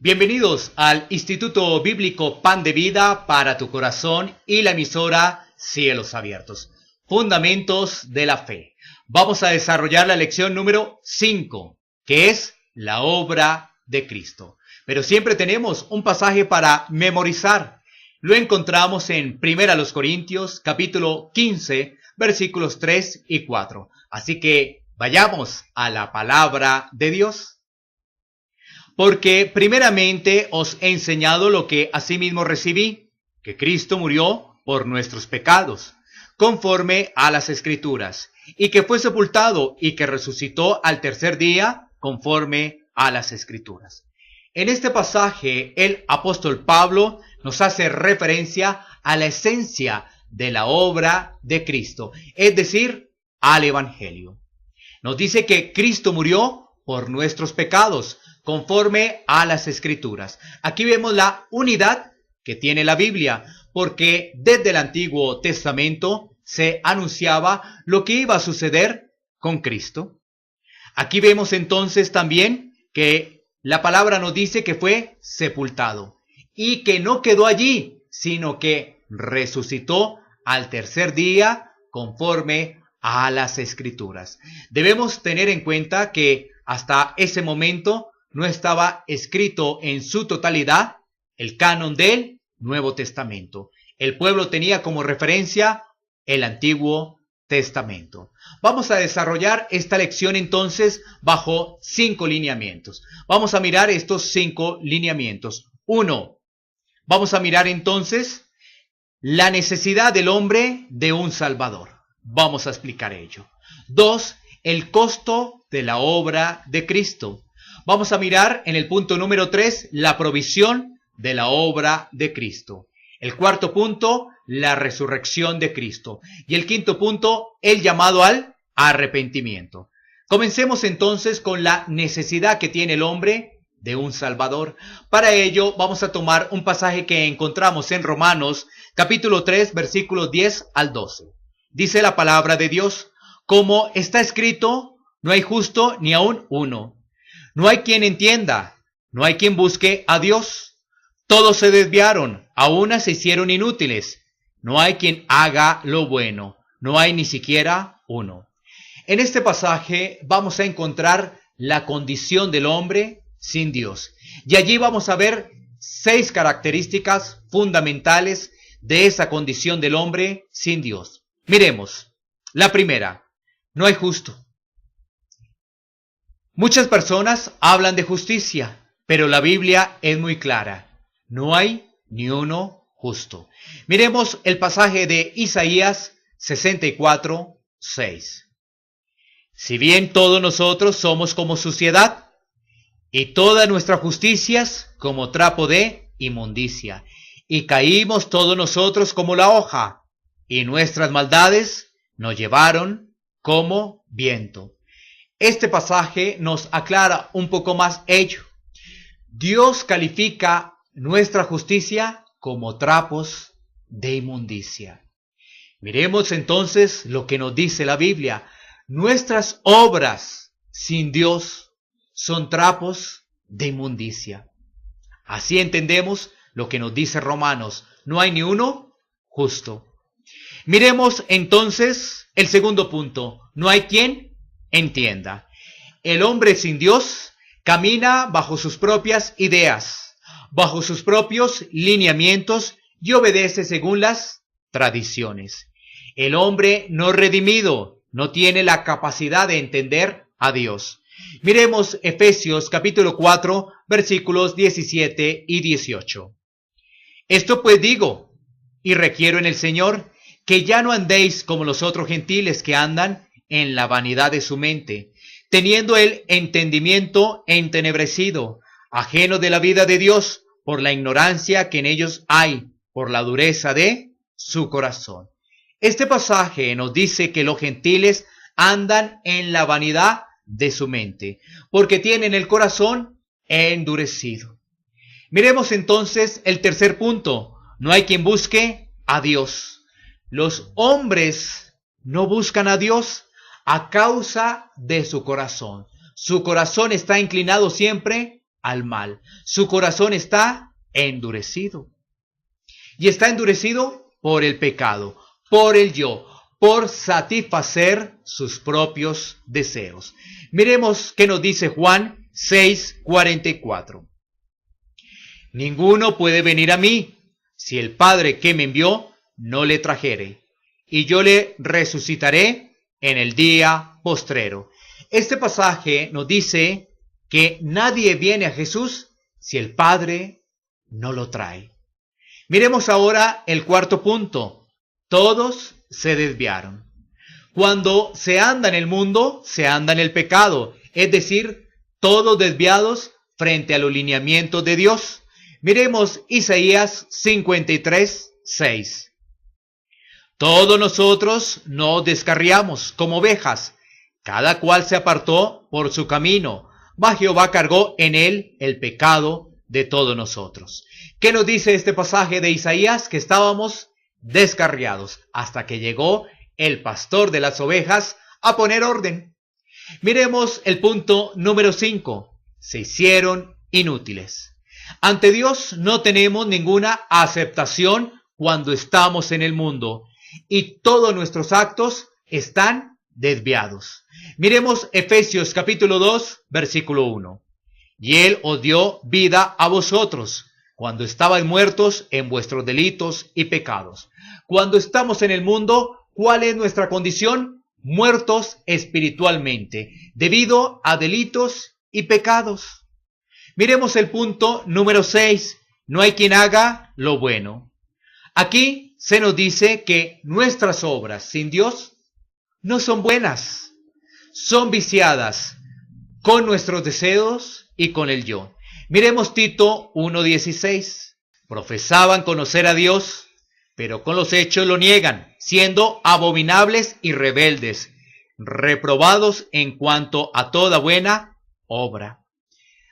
Bienvenidos al Instituto Bíblico Pan de Vida para tu corazón y la emisora Cielos Abiertos. Fundamentos de la fe. Vamos a desarrollar la lección número 5, que es la obra de Cristo. Pero siempre tenemos un pasaje para memorizar. Lo encontramos en 1 Corintios, capítulo 15, versículos 3 y 4. Así que vayamos a la palabra de Dios. Porque primeramente os he enseñado lo que asimismo recibí, que Cristo murió por nuestros pecados, conforme a las Escrituras, y que fue sepultado y que resucitó al tercer día, conforme a las Escrituras. En este pasaje, el apóstol Pablo nos hace referencia a la esencia de la obra de Cristo, es decir, al Evangelio. Nos dice que Cristo murió por nuestros pecados, conforme a las Escrituras. Aquí vemos la unidad que tiene la Biblia, porque desde el Antiguo Testamento se anunciaba lo que iba a suceder con Cristo. Aquí vemos entonces también que la palabra nos dice que fue sepultado y que no quedó allí, sino que resucitó al tercer día conforme a las Escrituras. Debemos tener en cuenta que hasta ese momento no estaba escrito en su totalidad el canon del Nuevo Testamento. El pueblo tenía como referencia el Antiguo Testamento. Vamos a desarrollar esta lección entonces bajo 5 lineamientos. Vamos a mirar estos 5 lineamientos. 1. Vamos a mirar entonces la necesidad del hombre de un Salvador. Vamos a explicar ello. 2. El costo de la obra de Cristo. Vamos a mirar en el punto número 3 la provisión de la obra de Cristo. El cuarto punto, la resurrección de Cristo. Y el quinto punto, el llamado al arrepentimiento. Comencemos entonces con la necesidad que tiene el hombre de un Salvador. Para ello vamos a tomar un pasaje que encontramos en Romanos capítulo 3 versículos 10 al 12. Dice la palabra de Dios: como está escrito, no hay justo ni aun uno. No hay quien entienda, no hay quien busque a Dios. Todos se desviaron, a una se hicieron inútiles. No hay quien haga lo bueno, no hay ni siquiera uno. En este pasaje vamos a encontrar la condición del hombre sin Dios. Y allí vamos a ver 6 características fundamentales de esa condición del hombre sin Dios. Miremos, la primera, no hay justo. Muchas personas hablan de justicia, pero la Biblia es muy clara. No hay ni uno justo. Miremos el pasaje de Isaías 64, 6. Si bien todos nosotros somos como suciedad, y todas nuestras justicias como trapo de inmundicia, y caímos todos nosotros como la hoja, y nuestras maldades nos llevaron como viento. Este pasaje nos aclara un poco más ello. Dios califica nuestra justicia como trapos de inmundicia. Miremos entonces lo que nos dice la Biblia. Nuestras obras sin Dios son trapos de inmundicia. Así entendemos lo que nos dice Romanos. No hay ni uno justo. Miremos entonces el segundo punto. No hay quien entienda. El hombre sin Dios camina bajo sus propias ideas, bajo sus propios lineamientos y obedece según las tradiciones. El hombre no redimido no tiene la capacidad de entender a Dios. Miremos Efesios capítulo 4 versículos 17 y 18. Esto pues digo y requiero en el Señor que ya no andéis como los otros gentiles que andan en la vanidad de su mente, teniendo el entendimiento entenebrecido, ajeno de la vida de Dios, por la ignorancia que en ellos hay, por la dureza de su corazón. Este pasaje nos dice que los gentiles andan en la vanidad de su mente, porque tienen el corazón endurecido. Miremos entonces el tercer punto. No hay quien busque a Dios. Los hombres no buscan a Dios a causa de su corazón. Su corazón está inclinado siempre al mal. Su corazón está endurecido. Y está endurecido por el pecado, por el yo, por satisfacer sus propios deseos. Miremos qué nos dice Juan 6:44. Ninguno puede venir a mí si el Padre que me envió no le trajere, y yo le resucitaré en el día postrero. Este pasaje nos dice que nadie viene a Jesús si el Padre no lo trae. Miremos ahora el cuarto punto. Todos se desviaron. Cuando se anda en el mundo, se anda en el pecado, es decir, todos desviados frente a los lineamientos de Dios. Miremos Isaías 53:6. Todos nosotros nos descarriamos como ovejas, cada cual se apartó por su camino, mas Jehová cargó en él el pecado de todos nosotros. ¿Qué nos dice este pasaje de Isaías? Que estábamos descarriados hasta que llegó el pastor de las ovejas a poner orden. Miremos el punto número 5. Se hicieron inútiles. Ante Dios no tenemos ninguna aceptación cuando estamos en el mundo y todos nuestros actos están desviados. Miremos Efesios capítulo 2, versículo 1. Y Él os dio vida a vosotros, cuando estabais muertos en vuestros delitos y pecados. Cuando estamos en el mundo, ¿cuál es nuestra condición? Muertos espiritualmente, debido a delitos y pecados. Miremos el punto número 6. No hay quien haga lo bueno. Aquí se nos dice que nuestras obras sin Dios no son buenas, son viciadas con nuestros deseos y con el yo. Miremos Tito 1:16. Profesaban conocer a Dios, pero con los hechos lo niegan, siendo abominables y rebeldes, reprobados en cuanto a toda buena obra.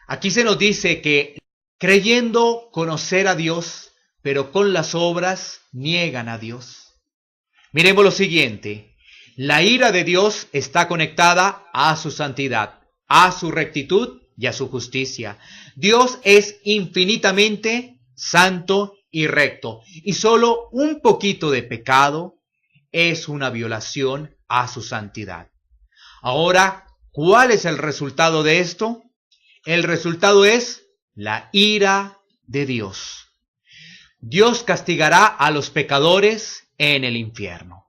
Aquí se nos dice que creyendo conocer a Dios, pero con las obras niegan a Dios. Miremos lo siguiente. La ira de Dios está conectada a su santidad, a su rectitud y a su justicia. Dios es infinitamente santo y recto, y solo un poquito de pecado es una violación a su santidad. Ahora, ¿cuál es el resultado de esto? El resultado es la ira de Dios. Dios castigará a los pecadores en el infierno.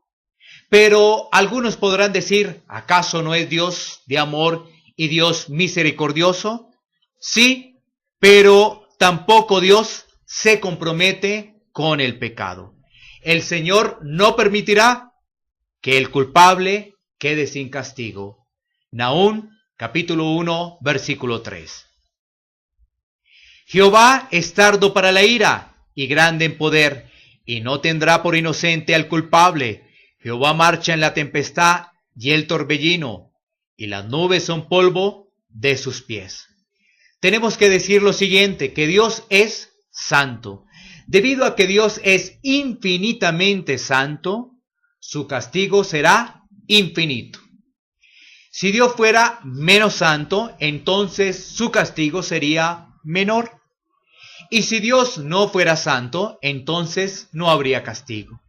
Pero algunos podrán decir, ¿acaso no es Dios de amor y Dios misericordioso? Sí, pero tampoco Dios se compromete con el pecado. El Señor no permitirá que el culpable quede sin castigo. Nahum, capítulo 1, versículo 3. Jehová es tardo para la ira y grande en poder, y no tendrá por inocente al culpable. Jehová marcha en la tempestad y el torbellino, y las nubes son polvo de sus pies. Tenemos que decir lo siguiente, que Dios es santo. Debido a que Dios es infinitamente santo, su castigo será infinito. Si Dios fuera menos santo, entonces su castigo sería menor. Y si Dios no fuera santo, entonces no habría castigo.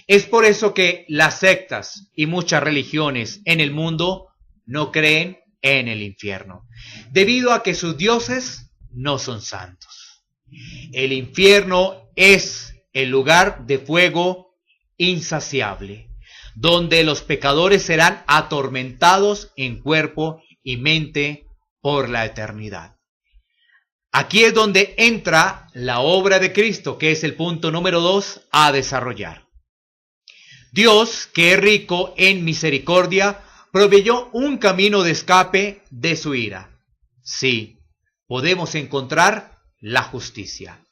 Es por eso que las sectas y muchas religiones en el mundo no creen en el infierno, debido a que sus dioses no son santos. El infierno es el lugar de fuego insaciable, donde los pecadores serán atormentados en cuerpo y mente por la eternidad. Aquí es donde entra la obra de Cristo, que es el punto número 2 a desarrollar. Dios, que es rico en misericordia, proveyó un camino de escape de su ira. Sí, podemos encontrar la justicia.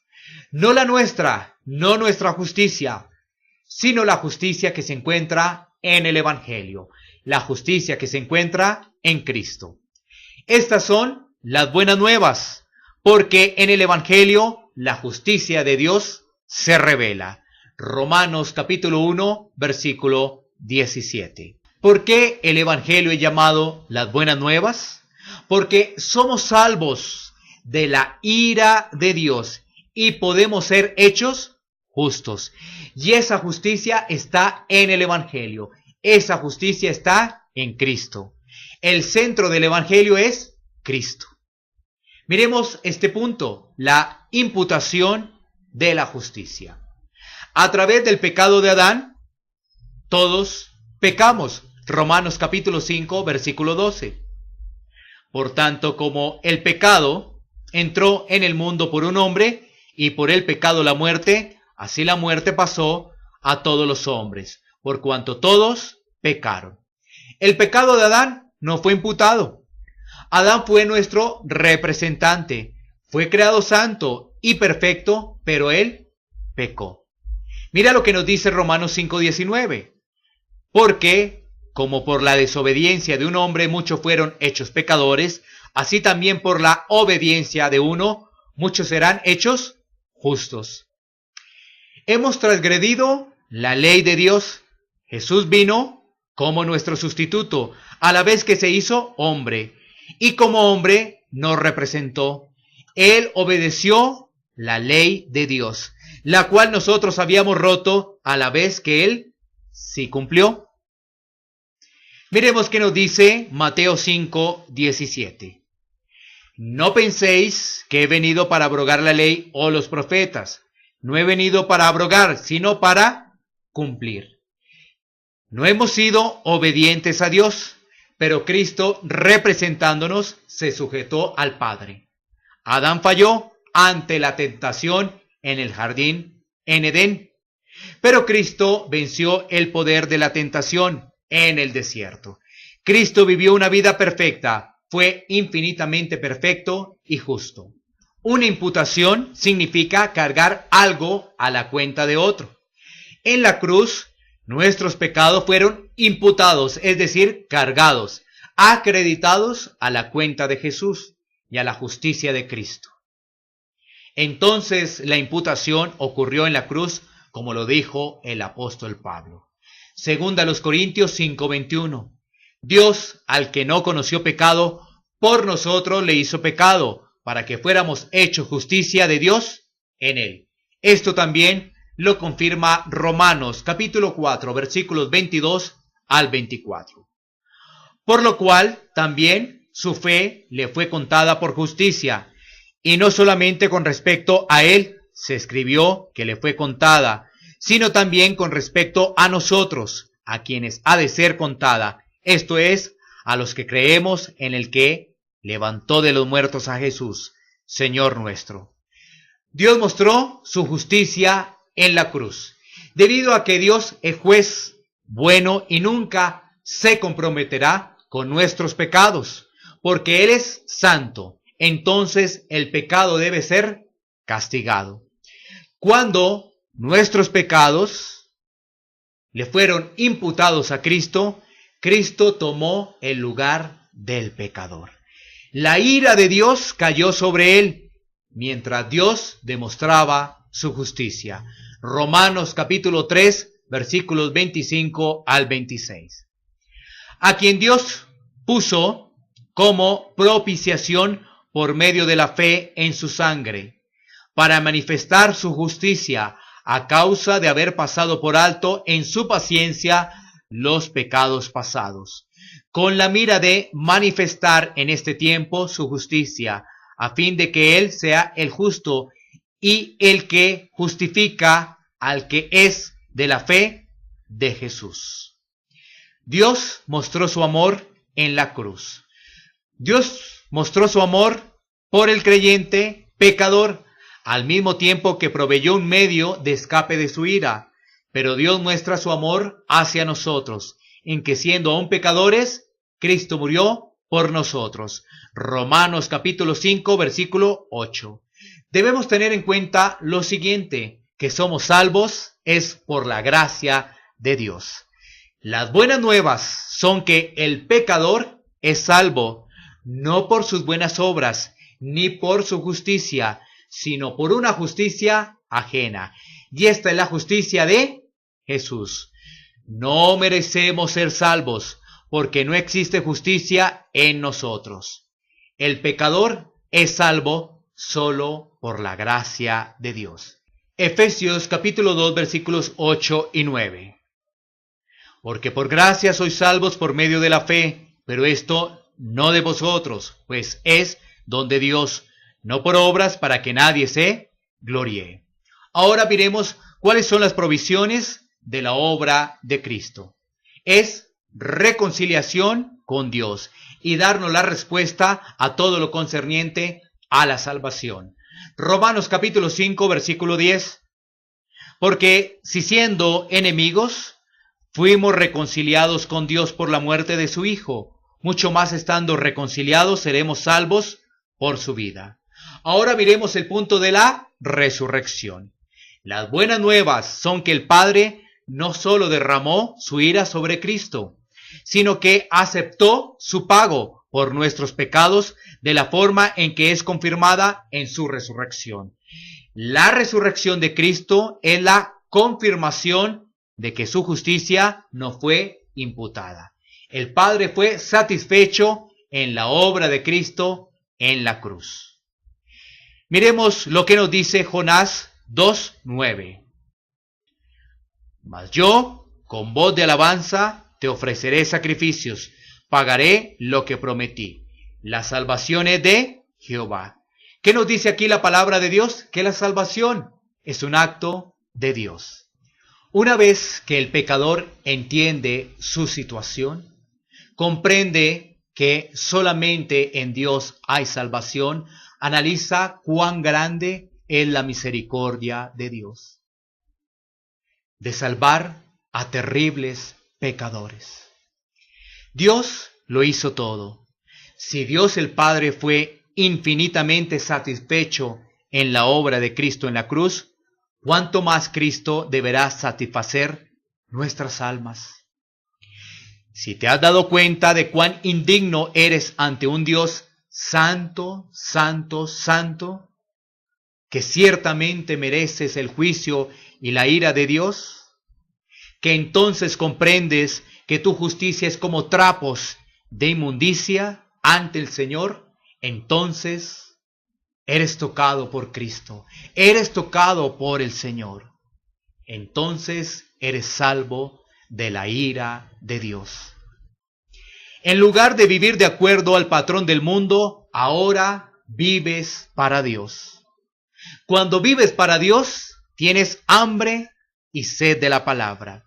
No la nuestra, no nuestra justicia, sino la justicia que se encuentra en el Evangelio, la justicia que se encuentra en Cristo. Estas son las buenas nuevas, porque en el Evangelio la justicia de Dios se revela. Romanos capítulo 1, versículo 17. ¿Por qué el Evangelio es llamado las buenas nuevas? Porque somos salvos de la ira de Dios y podemos ser hechos justos. Y esa justicia está en el Evangelio. Esa justicia está en Cristo. El centro del Evangelio es Cristo. Miremos este punto, la imputación de la justicia. A través del pecado de Adán, todos pecamos. Romanos capítulo 5, versículo 12. Por tanto, como el pecado entró en el mundo por un hombre, y por el pecado la muerte, así la muerte pasó a todos los hombres, por cuanto todos pecaron. El pecado de Adán no fue imputado. Adán fue nuestro representante, fue creado santo y perfecto, pero él pecó. Mira lo que nos dice Romanos 5:19. Porque, como por la desobediencia de un hombre muchos fueron hechos pecadores, así también por la obediencia de uno muchos serán hechos justos. Hemos transgredido la ley de Dios. Jesús vino como nuestro sustituto, a la vez que se hizo hombre, y como hombre nos representó. Él obedeció la ley de Dios, la cual nosotros habíamos roto, a la vez que Él sí cumplió. Miremos qué nos dice Mateo 5:17. No penséis que he venido para abrogar la ley o los profetas. No he venido para abrogar, sino para cumplir. No hemos sido obedientes a Dios, pero Cristo, representándonos, se sujetó al Padre. Adán falló ante la tentación en el jardín en Edén, pero Cristo venció el poder de la tentación en el desierto. Cristo vivió una vida perfecta, fue infinitamente perfecto y justo. Una imputación significa cargar algo a la cuenta de otro. En la cruz, nuestros pecados fueron imputados, es decir, cargados, acreditados a la cuenta de Jesús y a la justicia de Cristo. Entonces la imputación ocurrió en la cruz, como lo dijo el apóstol Pablo. Segunda a los Corintios 5:21. Dios, al que no conoció pecado, por nosotros le hizo pecado, para que fuéramos hechos justicia de Dios en él. Esto también lo confirma Romanos capítulo 4, versículos 22 al 24. Por lo cual también su fe le fue contada por justicia, y no solamente con respecto a él se escribió que le fue contada, sino también con respecto a nosotros, a quienes ha de ser contada, esto es, a los que creemos en el que levantó de los muertos a Jesús, Señor nuestro. Dios mostró su justicia en la cruz, debido a que Dios es juez bueno y nunca se comprometerá con nuestros pecados, porque Él es santo, entonces el pecado debe ser castigado. Cuando nuestros pecados le fueron imputados a Cristo, Cristo tomó el lugar del pecador. La ira de Dios cayó sobre él, mientras Dios demostraba su justicia. Romanos capítulo 3, versículos 25 al 26. A quien Dios puso como propiciación por medio de la fe en su sangre, para manifestar su justicia a causa de haber pasado por alto en su paciencia los pecados pasados, con la mira de manifestar en este tiempo su justicia, a fin de que Él sea el justo y el que justifica al que es de la fe de Jesús. Dios mostró su amor en la cruz. Dios mostró su amor por el creyente pecador, al mismo tiempo que proveyó un medio de escape de su ira. Pero Dios muestra su amor hacia nosotros, en que siendo aún pecadores, Cristo murió por nosotros. Romanos capítulo 5, versículo 8. Debemos tener en cuenta lo siguiente, que somos salvos es por la gracia de Dios. Las buenas nuevas son que el pecador es salvo, no por sus buenas obras, ni por su justicia, sino por una justicia ajena. Y esta es la justicia de Jesús. No merecemos ser salvos, porque no existe justicia en nosotros. El pecador es salvo solo por la gracia de Dios. Efesios capítulo 2 versículos 8 y 9. Porque por gracia sois salvos por medio de la fe, pero esto no de vosotros, pues es don de Dios, no por obras para que nadie se gloríe. Ahora veremos cuáles son las provisiones de la obra de Cristo. Es reconciliación con Dios y darnos la respuesta a todo lo concerniente a la salvación. Romanos capítulo 5 versículo 10. Porque si siendo enemigos fuimos reconciliados con Dios por la muerte de su Hijo, mucho más estando reconciliados seremos salvos por su vida. Ahora miremos el punto de la resurrección. Las buenas nuevas son que el Padre no solo derramó su ira sobre Cristo, sino que aceptó su pago por nuestros pecados de la forma en que es confirmada en su resurrección. La resurrección de Cristo es la confirmación de que su justicia no fue imputada. El Padre fue satisfecho en la obra de Cristo en la cruz. Miremos lo que nos dice Jonás 2:9. Mas yo, con voz de alabanza, te ofreceré sacrificios, pagaré lo que prometí. La salvación es de Jehová. ¿Qué nos dice aquí la palabra de Dios? Que la salvación es un acto de Dios. Una vez que el pecador entiende su situación, comprende que solamente en Dios hay salvación, analiza cuán grande es la misericordia de Dios de salvar a terribles pecadores. Dios lo hizo todo. Si Dios el Padre fue infinitamente satisfecho en la obra de Cristo en la cruz, ¿cuánto más Cristo deberá satisfacer nuestras almas? Si te has dado cuenta de cuán indigno eres ante un Dios santo, santo, santo, que ciertamente mereces el juicio y la ira de Dios, que entonces comprendes que tu justicia es como trapos de inmundicia ante el Señor, entonces eres tocado por Cristo, eres tocado por el Señor. Entonces eres salvo de la ira de Dios. En lugar de vivir de acuerdo al patrón del mundo, ahora vives para Dios. Cuando vives para Dios, tienes hambre y sed de la palabra.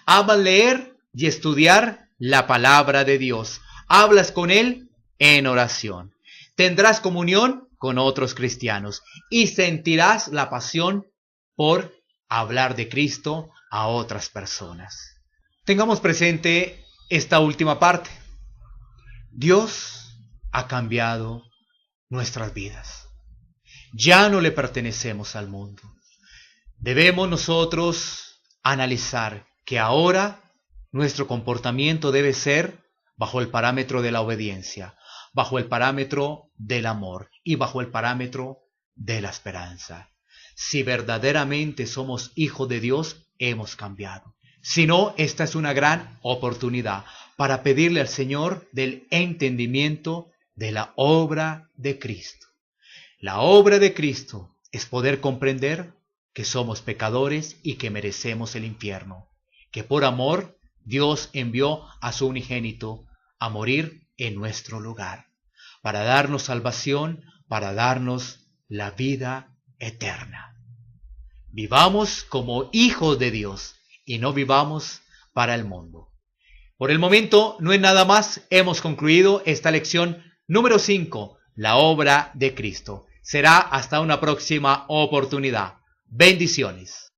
Amas leer y estudiar la palabra de Dios. Hablas con Él en oración. Tendrás comunión con otros cristianos y sentirás la pasión por hablar de Cristo a otras personas. Tengamos presente esta última parte. Dios ha cambiado nuestras vidas. Ya no le pertenecemos al mundo. Debemos nosotros analizar que ahora nuestro comportamiento debe ser bajo el parámetro de la obediencia, bajo el parámetro del amor y bajo el parámetro de la esperanza. Si verdaderamente somos hijos de Dios, hemos cambiado. Si no, esta es una gran oportunidad para pedirle al Señor del entendimiento de la obra de Cristo. La obra de Cristo es poder comprender que somos pecadores y que merecemos el infierno, que por amor Dios envió a su unigénito a morir en nuestro lugar, para darnos salvación, para darnos la vida eterna. Vivamos como hijos de Dios y no vivamos para el mundo. Por el momento no es nada más, hemos concluido esta lección número 5, la obra de Cristo. Será hasta una próxima oportunidad. Bendiciones.